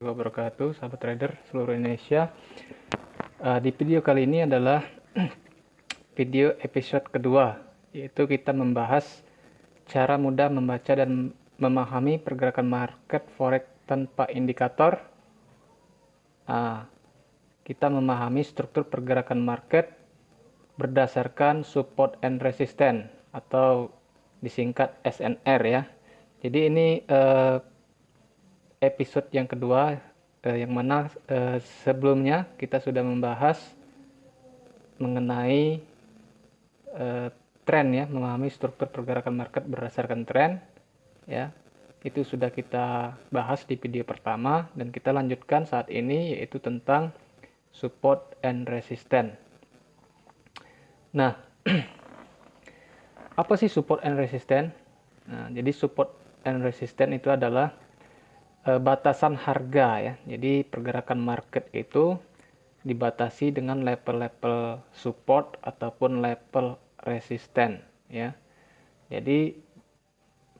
Wabarakatuh, sahabat trader seluruh Indonesia. Di video kali ini adalah video episode kedua, yaitu kita membahas cara mudah membaca dan memahami pergerakan market forex tanpa indikator. Kita memahami struktur pergerakan market berdasarkan support and resistance atau disingkat SNR ya. Jadi ini episode yang kedua, yang mana sebelumnya kita sudah membahas mengenai tren ya, memahami struktur pergerakan market berdasarkan tren ya. Itu sudah kita bahas di video pertama dan kita lanjutkan saat ini, yaitu tentang support and resistance. Nah, apa sih support and resistance? Nah, jadi support and resistance itu adalah batasan harga ya. Jadi pergerakan market itu dibatasi dengan level-level support ataupun level resisten ya. Jadi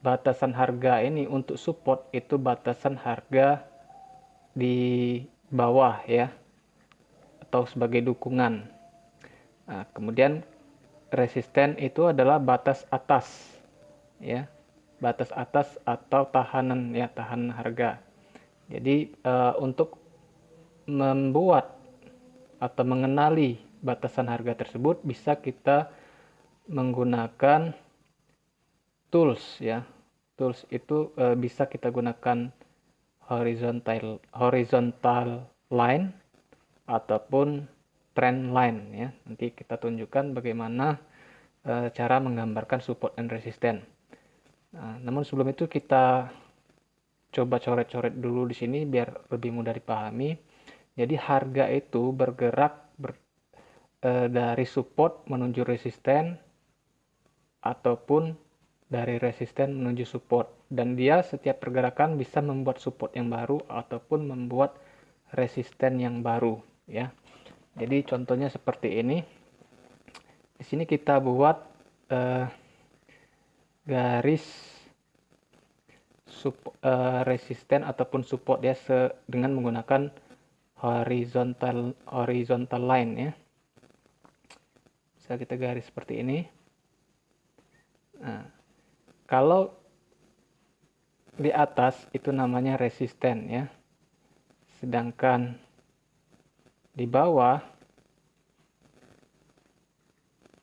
batasan harga ini untuk support itu batasan harga di bawah ya, atau sebagai dukungan. Nah, kemudian resisten itu adalah batas atas ya, batas atas atau tahanan ya, tahanan harga. Jadi untuk membuat atau mengenali batasan harga tersebut bisa kita menggunakan tools ya. Tools itu bisa kita gunakan horizontal line ataupun trend line ya. Nanti kita tunjukkan bagaimana cara menggambarkan support and resistance. Nah, namun sebelum itu kita coba coret-coret dulu di sini biar lebih mudah dipahami. Jadi harga itu bergerak dari support menuju resisten ataupun dari resisten menuju support, dan dia setiap pergerakan bisa membuat support yang baru ataupun membuat resisten yang baru ya. Jadi contohnya seperti ini. Di sini kita buat garis resisten ataupun support ya dengan menggunakan horizontal line ya. Bisa kita garis seperti ini. Nah, kalau di atas itu namanya resisten ya. Sedangkan di bawah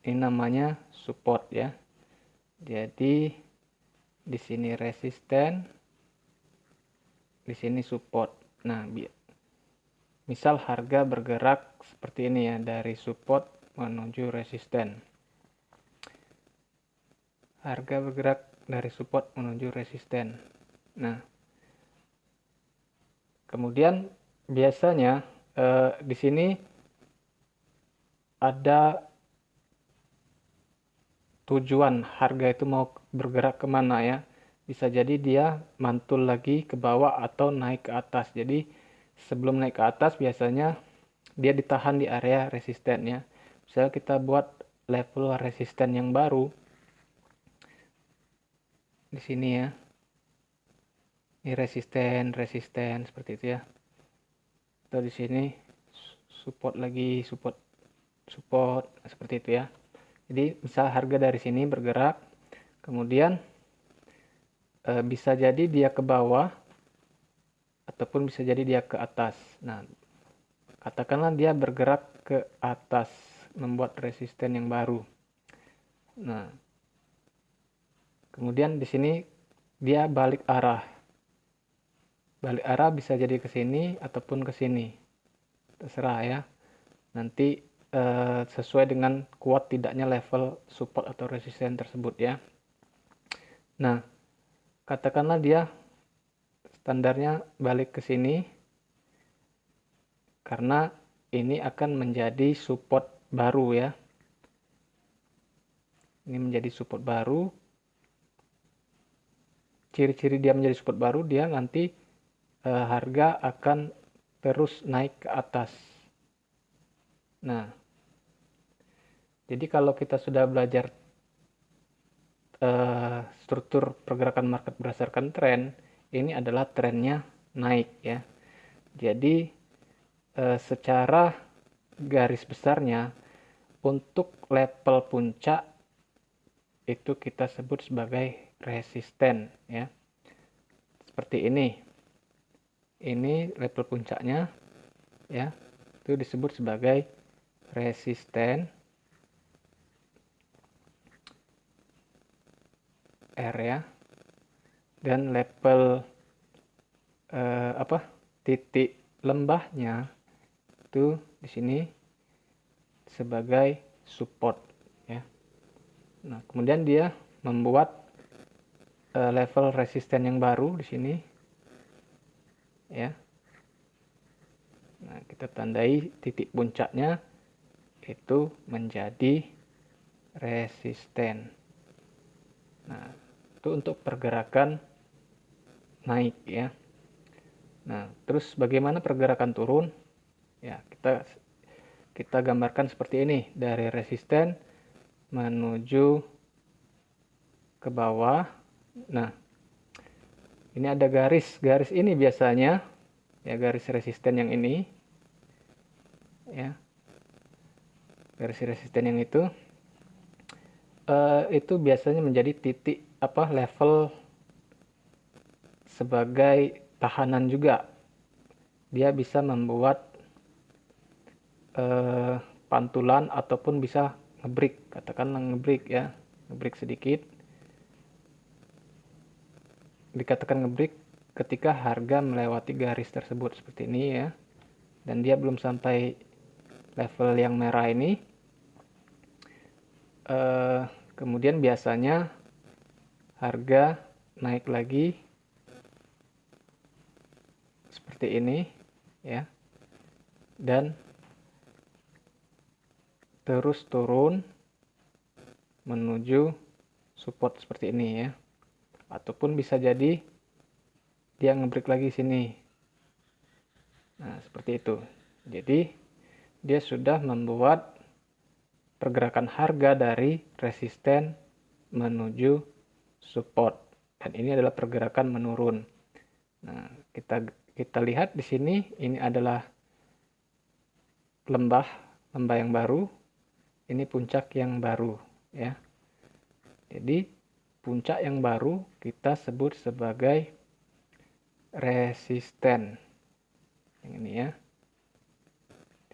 ini namanya support ya. Jadi di sini resisten, di sini support. Nah, misal harga bergerak seperti ini ya, dari support menuju resisten. Harga bergerak dari support menuju resisten. Nah, kemudian biasanya di sini ada tujuan harga itu mau bergerak kemana ya. Bisa jadi dia mantul lagi ke bawah atau naik ke atas. Jadi sebelum naik ke atas biasanya dia ditahan di area resisten ya. Misalnya kita buat level resisten yang baru di sini ya. Ini resisten seperti itu ya. Atau di sini support lagi, support seperti itu ya. Jadi misal harga dari sini bergerak, kemudian bisa jadi dia ke bawah ataupun bisa jadi dia ke atas. Nah, katakanlah dia bergerak ke atas, membuat resisten yang baru. Nah, kemudian di sini dia balik arah. Balik arah bisa jadi ke sini ataupun ke sini. Terserah ya. Nanti sesuai dengan kuat tidaknya level support atau resisten tersebut ya. Nah, katakanlah dia standarnya balik ke sini karena ini akan menjadi support baru ya. Ini menjadi support baru. Ciri-ciri dia menjadi support baru, dia nanti harga akan terus naik ke atas. Nah, jadi kalau kita sudah belajar struktur pergerakan market berdasarkan tren, ini adalah trennya naik ya. Jadi secara garis besarnya untuk level puncak itu kita sebut sebagai resisten ya. Seperti ini. Ini level puncaknya ya. Itu disebut sebagai resisten R ya. Dan level titik lembahnya itu di sini sebagai support ya. Nah, kemudian dia membuat level resisten yang baru di sini ya. Nah, kita tandai titik puncaknya itu menjadi resisten. Nah, itu untuk pergerakan naik ya. Nah, terus bagaimana pergerakan turun? Ya, kita gambarkan seperti ini, dari resisten menuju ke bawah. Nah, ini ada garis ini biasanya ya, garis resisten yang ini ya, garis resisten yang itu biasanya menjadi titik level sebagai tahanan juga. Dia bisa membuat pantulan ataupun bisa ngebreak, katakanlah ngebreak ya, ngebreak sedikit, dikatakan ngebreak ketika harga melewati garis tersebut seperti ini ya, dan dia belum sampai level yang merah ini. Kemudian biasanya harga naik lagi seperti ini ya, dan terus turun menuju support seperti ini ya, ataupun bisa jadi dia ngebreak lagi sini. Nah, seperti itu. Jadi dia sudah membuat pergerakan harga dari resisten menuju support, dan ini adalah pergerakan menurun. Nah, kita lihat di sini, ini adalah lembah yang baru, ini puncak yang baru ya. Jadi puncak yang baru kita sebut sebagai resisten. Yang ini ya,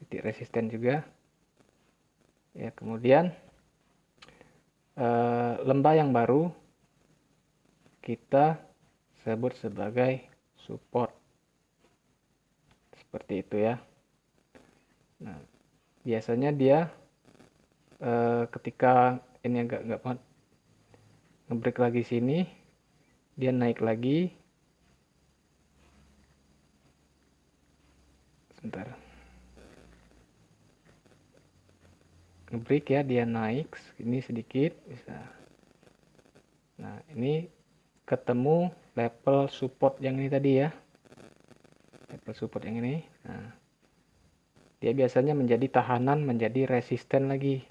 titik resisten juga ya. Kemudian lembah yang baru kita sebut sebagai support, seperti itu ya. Nah, biasanya dia ketika ini agak nggak banget ngebreak lagi sini, dia naik lagi. Sebentar, ngebreak ya, dia naik ini sedikit bisa. Nah, ini ketemu level support yang ini tadi ya, level support yang ini. Nah, dia biasanya menjadi tahanan, menjadi resisten lagi,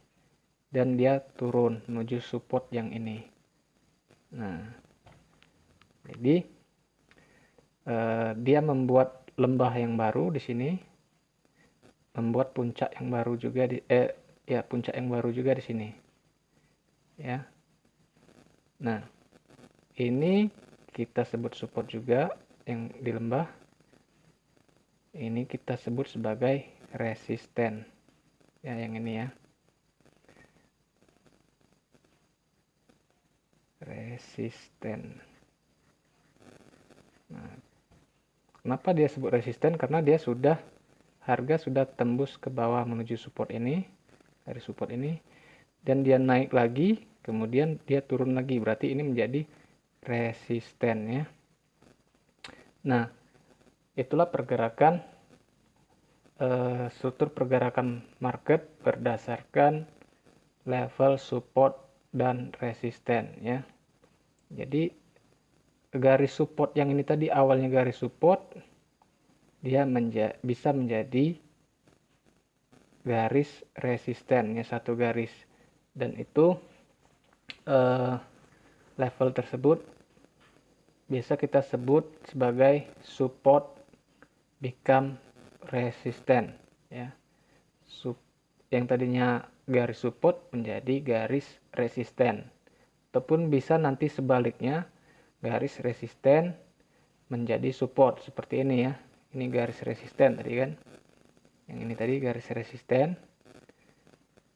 dan dia turun menuju support yang ini. Nah, jadi dia membuat lembah yang baru di sini, membuat puncak yang baru juga puncak yang baru juga di sini ya. Nah, ini kita sebut support juga yang di lembah ini, kita sebut sebagai resisten ya, yang ini ya, resisten. Nah, kenapa dia sebut resisten? Karena dia harga sudah tembus ke bawah menuju support ini, dari support ini, dan dia naik lagi, kemudian dia turun lagi, berarti ini menjadi resisten ya. Nah, itulah pergerakan struktur pergerakan market berdasarkan level support dan resisten ya. Jadi garis support yang ini tadi, awalnya garis support, dia bisa menjadi garis resisten ya, satu garis, dan itu level tersebut biasa kita sebut sebagai support become resistant ya. Yang tadinya garis support menjadi garis resisten, ataupun bisa nanti sebaliknya, garis resisten menjadi support seperti ini ya. Ini garis resisten tadi kan, yang ini tadi garis resisten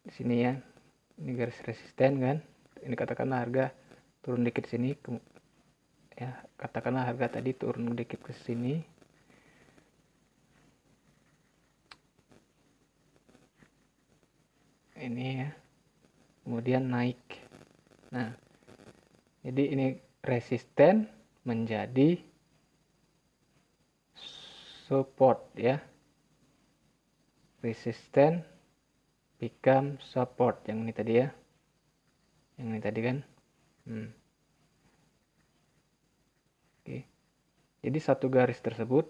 di sini ya, ini garis resisten kan. Ini katakanlah harga turun dikit sini ya, katakanlah harga tadi turun dikit ke sini, ini ya, kemudian naik. Nah, jadi ini resisten menjadi support ya, resisten become support, yang ini tadi ya, yang ini tadi kan. Oke. Jadi satu garis tersebut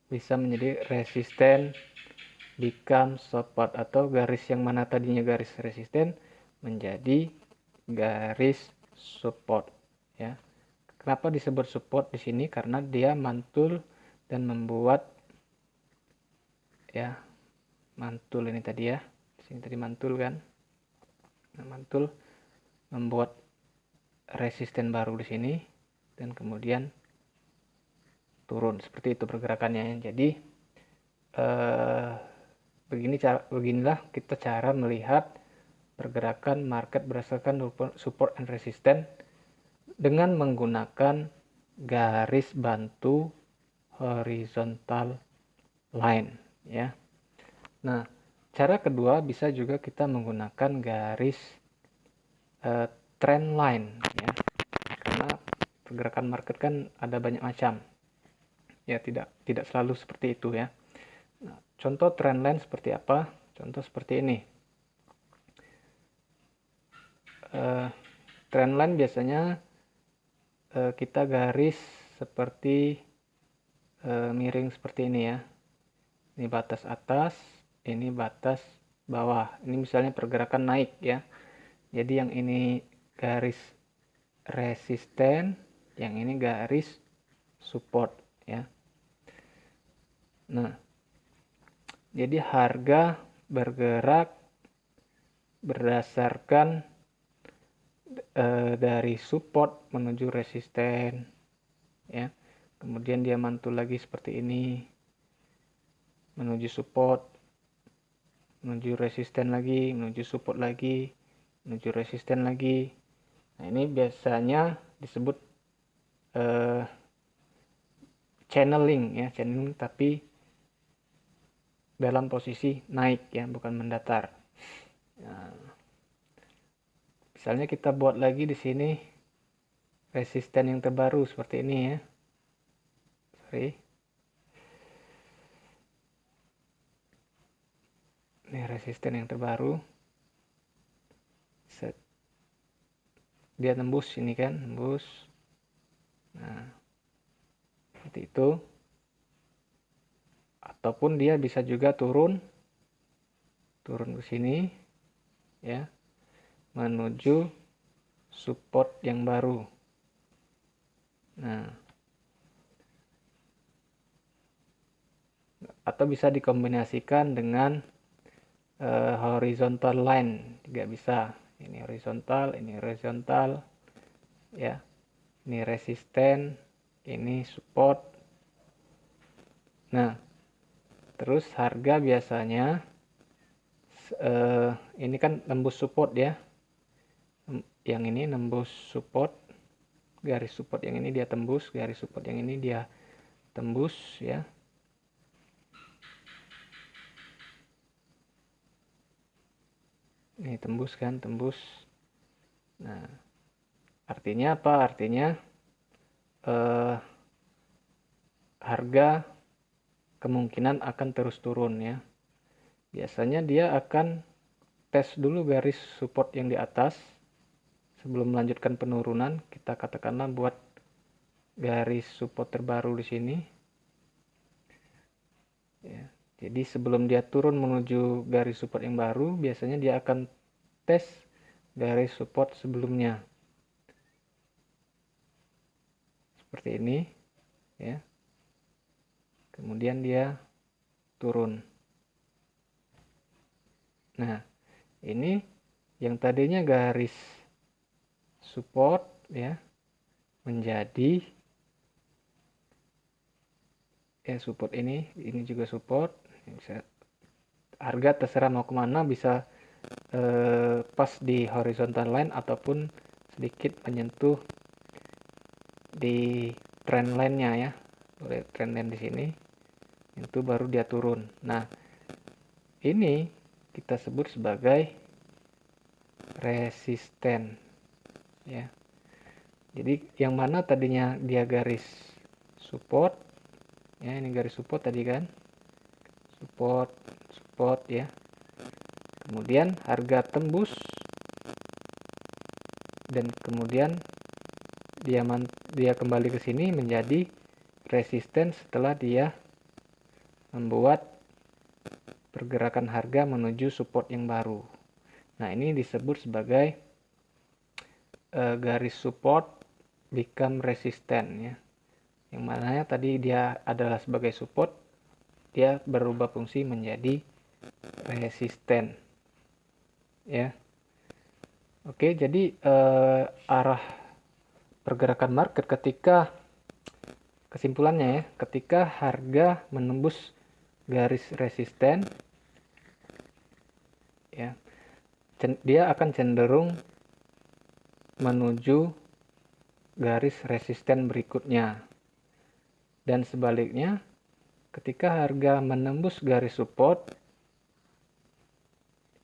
bisa menjadi resisten become support, atau garis yang mana tadinya garis resisten menjadi garis support ya. Kenapa disebut support di sini? Karena dia mantul dan membuat ya, mantul ini tadi ya. Di sini tadi mantul kan. Nah, mantul membuat resisten baru di sini dan kemudian turun. Seperti itu pergerakannya. Jadi beginilah kita cara melihat pergerakan market berdasarkan support and resistance dengan menggunakan garis bantu horizontal line ya. Nah, cara kedua bisa juga kita menggunakan garis trend line ya. Karena pergerakan market kan ada banyak macam. Ya, tidak selalu seperti itu ya. Nah, contoh trend line seperti apa? Contoh seperti ini. Trend line biasanya kita garis seperti miring seperti ini ya. Ini batas atas, ini batas bawah. Ini misalnya pergerakan naik ya. Jadi yang ini garis resisten, yang ini garis support ya. Nah, jadi harga bergerak berdasarkan dari support menuju resisten ya. Kemudian dia mantul lagi seperti ini menuju support, menuju resisten lagi, menuju support lagi, menuju resisten lagi. Nah, ini biasanya disebut channeling ya, channeling tapi dalam posisi naik ya, bukan mendatar. Nah, misalnya kita buat lagi di sini resisten yang terbaru seperti ini ya. Ini resisten yang terbaru. Set. Dia tembus ini kan, tembus. Nah, seperti itu. Ataupun dia bisa juga turun ke sini ya, menuju support yang baru. Nah, atau bisa dikombinasikan dengan horizontal line juga bisa. Ini horizontal ya. Ini resisten, ini support. Nah, terus harga biasanya ini kan nembus support ya. Yang ini nembus support, garis support yang ini dia tembus, garis support yang ini dia tembus ya. Ini tembus kan, tembus. Nah, artinya apa? Artinya harga kemungkinan akan terus turun ya. Biasanya dia akan tes dulu garis support yang di atas sebelum melanjutkan penurunan. Kita katakanlah buat garis support terbaru di sini. Ya. Jadi sebelum dia turun menuju garis support yang baru, biasanya dia akan tes garis support sebelumnya. Seperti ini ya. kemudian dia turun. Nah, ini yang tadinya garis support ya menjadi support, ini juga support. Harga terserah mau kemana, bisa pas di horizontal line ataupun sedikit menyentuh di trend line-nya ya. Boleh trend line di sini, itu baru dia turun. Nah, ini kita sebut sebagai resisten ya. Jadi yang mana tadinya dia garis support ya, ini garis support tadi kan, support ya, kemudian harga tembus dan kemudian dia kembali ke sini menjadi resisten setelah dia membuat pergerakan harga menuju support yang baru. Nah, ini disebut sebagai garis support become resistant ya. Yang mana tadi dia adalah sebagai support, dia berubah fungsi menjadi resisten ya. Oke, jadi arah pergerakan market kesimpulannya ya, ketika harga menembus garis resisten ya, dia akan cenderung menuju garis resisten berikutnya. Dan sebaliknya, ketika harga menembus garis support,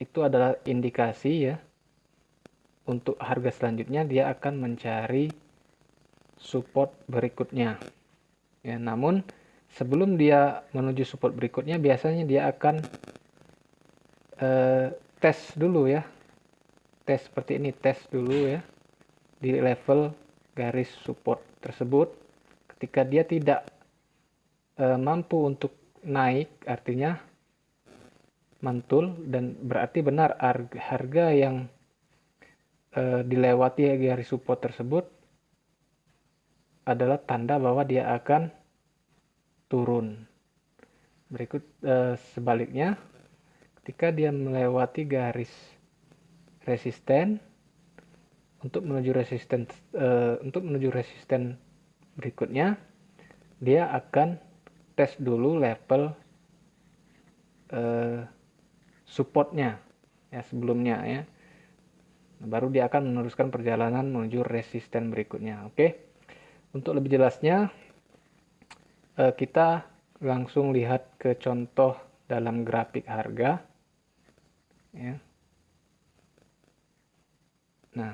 itu adalah indikasi ya, untuk harga selanjutnya dia akan mencari support berikutnya ya. Namun sebelum dia menuju support berikutnya, biasanya dia akan tes dulu ya, tes seperti ini, tes dulu ya di level garis support tersebut. Ketika dia tidak mampu untuk naik, artinya mantul, dan berarti benar harga yang dilewati garis support tersebut adalah tanda bahwa dia akan turun. Berikut sebaliknya, ketika dia melewati garis resisten untuk menuju resisten berikutnya, dia akan tes dulu level supportnya ya sebelumnya ya. Baru dia akan meneruskan perjalanan menuju resisten berikutnya. Oke. Untuk lebih jelasnya kita langsung lihat ke contoh dalam grafik harga ya. Nah,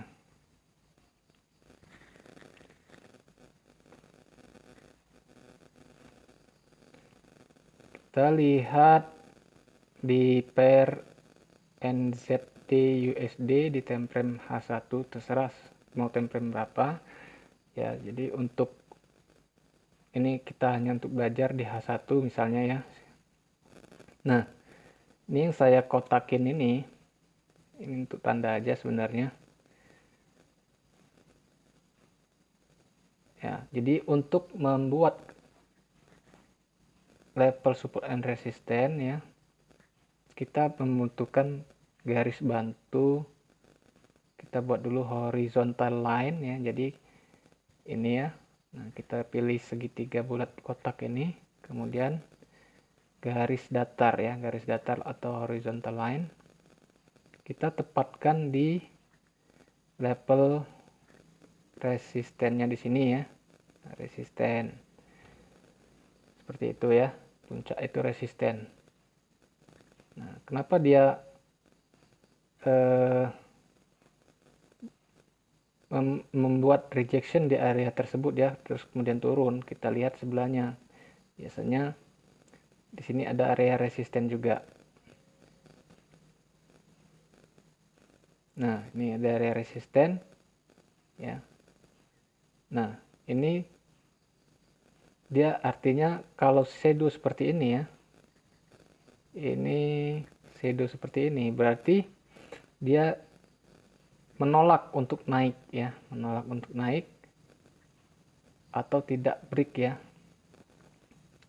kita lihat di pair NZD USD di time frame H1, terserah mau time frame berapa ya. Jadi untuk ini kita hanya untuk belajar di H1 misalnya ya. Nah, ini yang saya kotakin ini untuk tanda aja sebenarnya ya. Jadi untuk membuat level support and resistance ya, kita membutuhkan garis bantu. Kita buat dulu horizontal line ya. Jadi ini ya. Nah, kita pilih segitiga bulat kotak ini, kemudian garis datar ya, garis datar atau horizontal line. Kita tepatkan di level resistennya di sini ya. Nah, resisten. Seperti itu ya. Puncak itu resisten. Nah, kenapa dia membuat rejection di area tersebut ya, terus kemudian turun? Kita lihat sebelahnya. Biasanya di sini ada area resisten juga. Nah, ini ada area resisten ya. Nah, ini dia artinya kalau shadow seperti ini ya, ini shadow seperti ini, berarti dia menolak untuk naik ya, menolak untuk naik atau tidak break ya.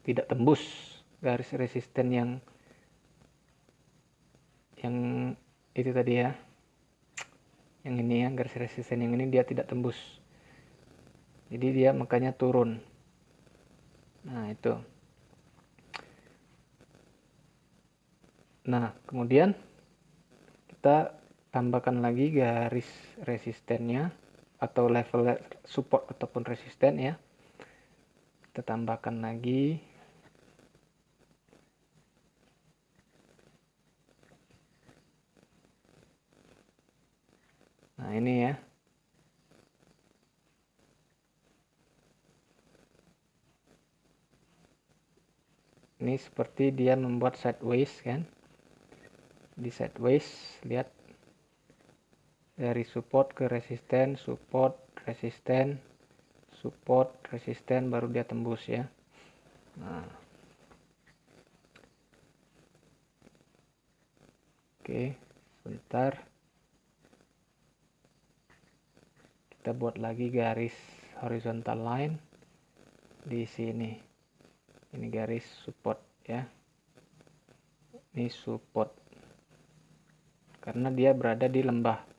tidak tembus garis resisten yang itu tadi ya, yang ini ya, garis resisten yang ini dia tidak tembus, jadi dia makanya turun. Nah itu. Nah kemudian kita tambahkan lagi garis resistennya atau level support ataupun resisten ya, kita tambahkan lagi. Nah ini ya, ini seperti dia membuat sideways kan, di sideways lihat dari support ke resisten, support resisten, support resisten, baru dia tembus ya. Nah oke, sebentar, kita buat lagi garis horizontal line di sini. Ini garis support ya, ini support karena dia berada di lembah.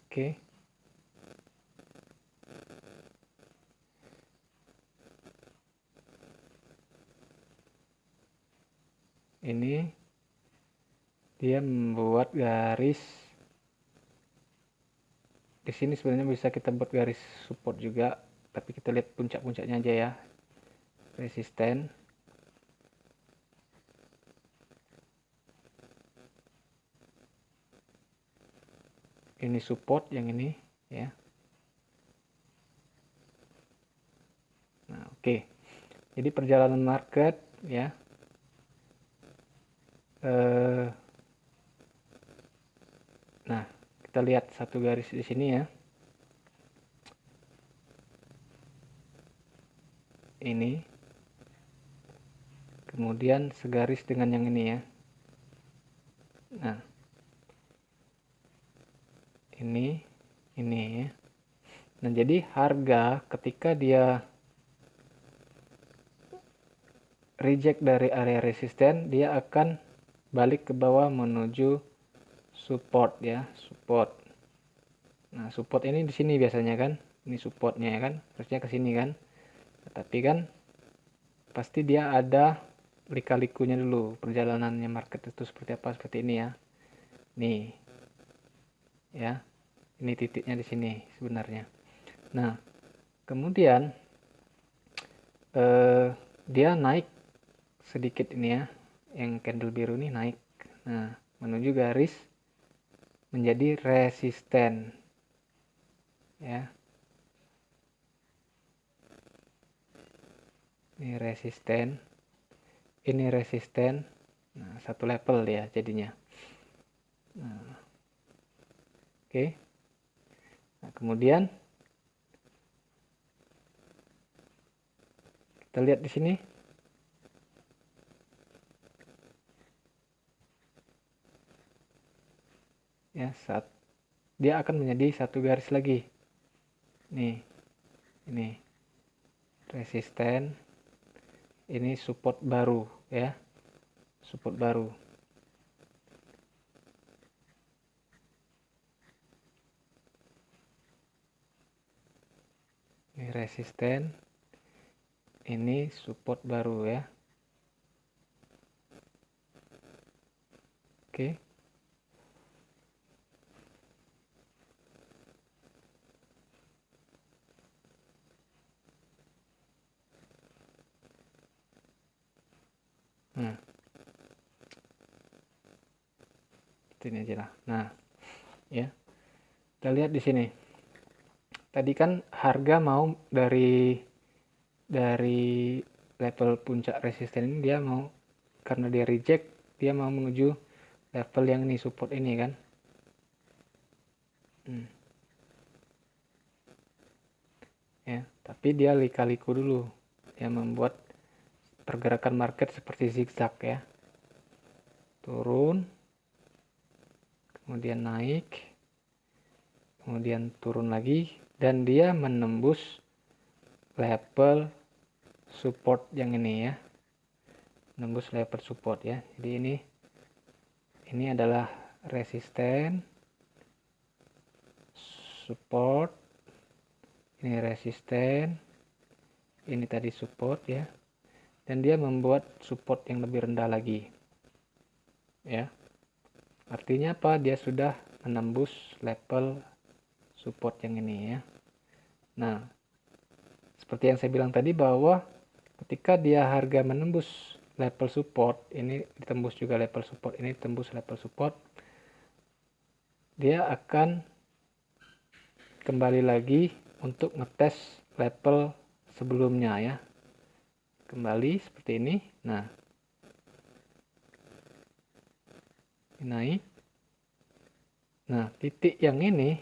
Oke, ini dia membuat garis di sini. Sebenarnya bisa kita buat garis support juga, tapi kita lihat puncak-puncaknya aja ya. Resisten, ini support yang ini ya. Nah oke, jadi perjalanan market ya, nah kita lihat satu garis di sini ya, ini kemudian segaris dengan yang ini ya. Nah ini ya. Nah jadi harga ketika dia reject dari area resisten, dia akan balik ke bawah menuju support ya, support. Nah support ini di sini biasanya kan, ini supportnya ya kan, harusnya ke sini kan. Tapi kan pasti dia ada lika-likunya dulu, perjalanannya market itu seperti apa, seperti ini ya. Nih ya, ini titiknya di sini sebenarnya. Nah kemudian dia naik sedikit ini ya, yang candle biru ini naik, nah menuju garis menjadi resisten ya. Ini resisten, ini resisten. Nah satu level ya jadinya. Nah, oke. Nah kemudian kita lihat di sini ya, saat dia akan menjadi satu garis lagi. Nih, ini resisten, ini support baru ya, support baru. Ini resisten, ini support baru ya. Oke. Nah, ini aja lah. Nah, ya, kita lihat di sini. Tadi kan harga mau dari level puncak resisten ini, dia mau, karena dia reject, dia mau menuju level yang ini, support ini kan. Ya, tapi dia lika-liku dulu, yang membuat pergerakan market seperti zigzag ya, turun, kemudian naik, kemudian turun lagi, dan dia menembus level support yang ini ya, menembus level support ya. Jadi ini adalah resisten, support, ini resisten, ini tadi support ya, dan dia membuat support yang lebih rendah lagi ya. Artinya apa? Dia sudah menembus level support yang ini ya. Nah, seperti yang saya bilang tadi bahwa ketika dia harga menembus level support, ini ditembus juga level support, ini tembus level support, dia akan kembali lagi untuk ngetes level sebelumnya ya. Kembali seperti ini. Nah, naik. Nah, titik yang ini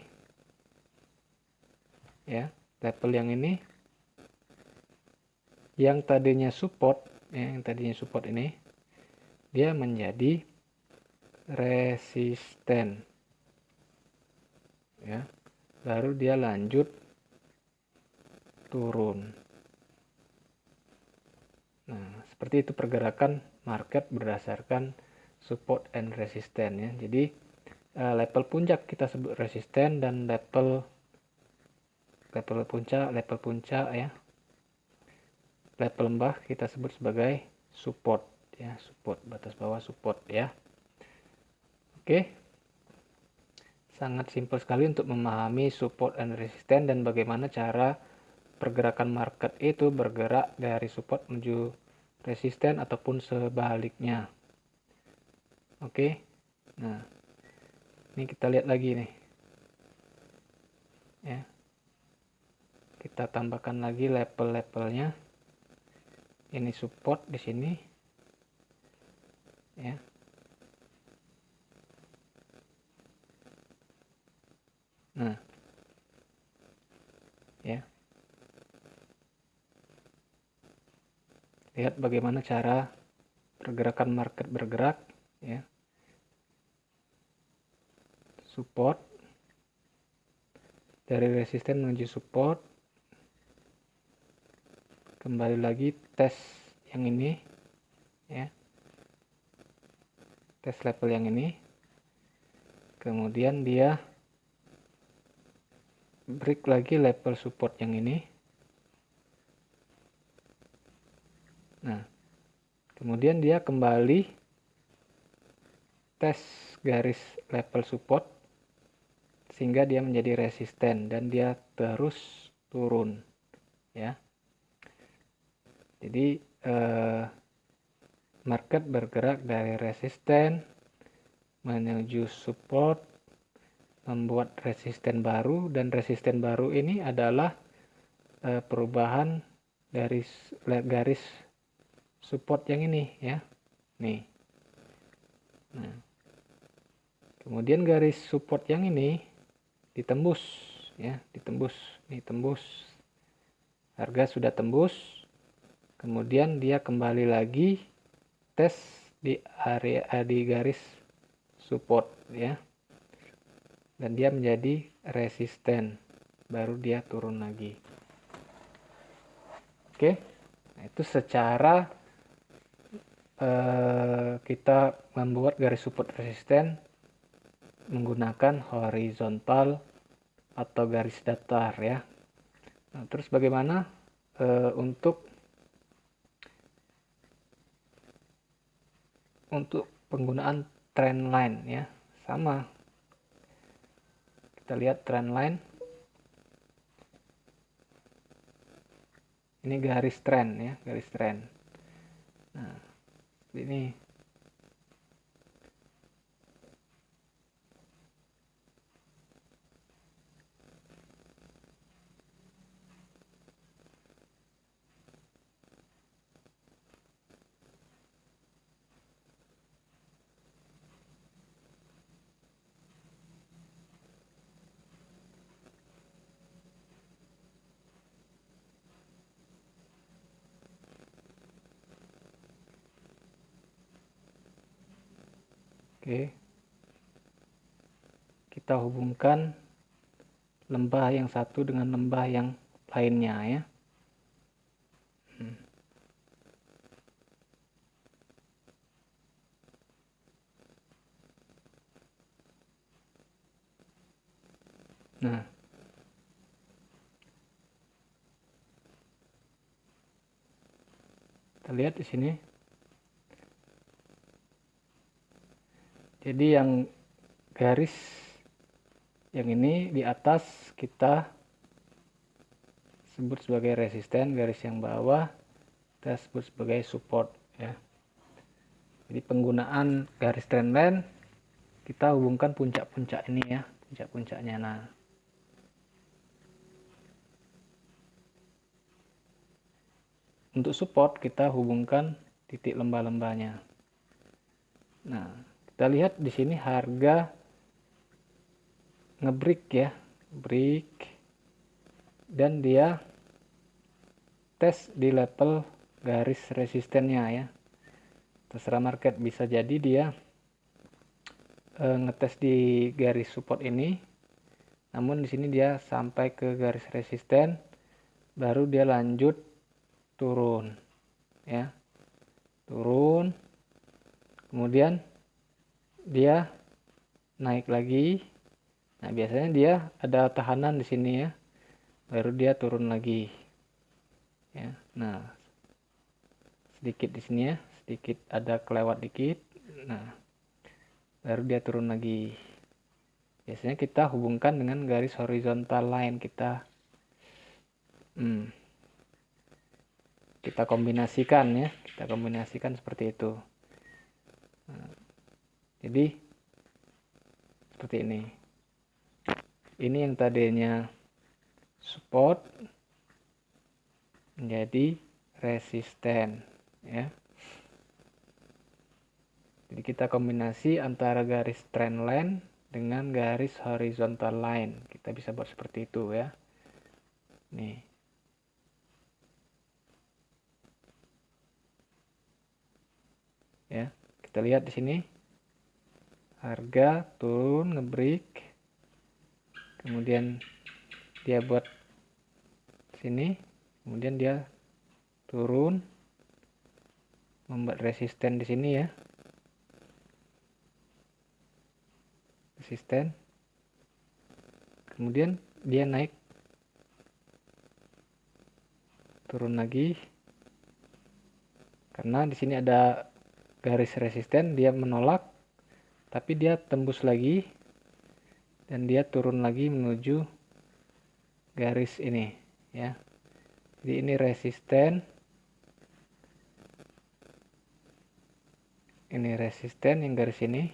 ya, level yang ini yang tadinya support ya, yang tadinya support ini dia menjadi resisten ya, baru dia lanjut turun. Nah, seperti itu pergerakan market berdasarkan support and resistance ya. Jadi level puncak kita sebut resisten, dan level puncak ya, level lembah kita sebut sebagai support ya, support, batas bawah support ya. Oke, sangat simpel sekali untuk memahami support and resistance dan bagaimana cara pergerakan market itu bergerak dari support menuju resisten ataupun sebaliknya. Oke, nah ini kita lihat lagi nih ya, kita tambahkan lagi level-levelnya. Ini support di sini ya. Nah ya, lihat bagaimana cara pergerakan market bergerak ya. Support, dari resisten menuju support, kembali lagi tes yang ini ya, tes level yang ini, kemudian dia break lagi level support yang ini. Nah, kemudian dia kembali tes garis level support sehingga dia menjadi resisten dan dia terus turun ya. Jadi market bergerak dari resisten menuju support, membuat resisten baru, dan resisten baru ini adalah perubahan dari garis support yang ini ya, nih. Nah, kemudian garis support yang ini ditembus ya, ditembus, nih tembus, harga sudah tembus, kemudian dia kembali lagi tes di area di garis support ya, dan dia menjadi resisten, baru dia turun lagi. Oke, nah itu secara kita membuat garis support resisten menggunakan horizontal atau garis datar ya. Nah, terus bagaimana untuk penggunaan trend line ya? Sama, kita lihat trend line, ini garis trend ya, garis trend. Nah, ini oke, kita hubungkan lembah yang satu dengan lembah yang lainnya ya. Nah, kita lihat di sini. Jadi yang garis yang ini di atas kita sebut sebagai resisten, garis yang bawah kita sebut sebagai support ya. Jadi penggunaan garis trendline kita hubungkan puncak-puncak ini ya, puncak-puncaknya. Nah, untuk support kita hubungkan titik lembah-lembahnya. Nah, kita lihat di sini harga ngebreak ya, break, dan dia tes di level garis resistennya ya. Terserah market, bisa jadi dia ngetes di garis support ini, namun di sini dia sampai ke garis resisten, baru dia lanjut turun ya, turun, kemudian dia naik lagi. Nah, biasanya dia ada tahanan di sini ya, baru dia turun lagi ya. Nah, sedikit di sini ya, sedikit ada kelewat dikit. Nah, baru dia turun lagi. Biasanya kita hubungkan dengan garis horizontal line kita. Kita kombinasikan ya, kita kombinasikan seperti itu. Nah, jadi seperti ini. Ini yang tadinya support menjadi resisten ya. Jadi kita kombinasi antara garis trendline dengan garis horizontal line. Kita bisa buat seperti itu ya. Nih. Ya, kita lihat di sini. Harga turun, ngebreak. Kemudian dia buat sini, kemudian dia turun, membuat resisten di sini ya. Resisten. Kemudian dia naik, turun lagi. Karena di sini ada garis resisten, dia menolak, tapi dia tembus lagi dan dia turun lagi menuju garis ini ya. Jadi ini resisten, yang garis ini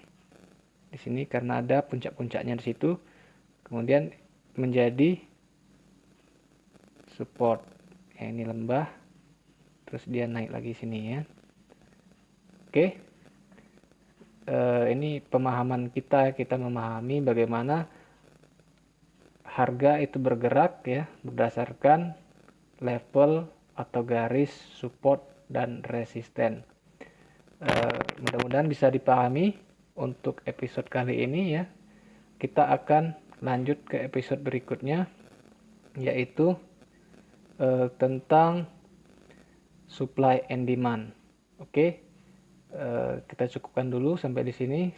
di sini karena ada puncak-puncaknya di situ, kemudian menjadi support ya. Ini lembah, terus dia naik lagi sini ya. Oke. Ini pemahaman kita memahami bagaimana harga itu bergerak ya berdasarkan level atau garis support dan resisten. Mudah-mudahan bisa dipahami untuk episode kali ini ya. Kita akan lanjut ke episode berikutnya, yaitu tentang supply and demand. Oke, kita cukupkan dulu sampai di sini.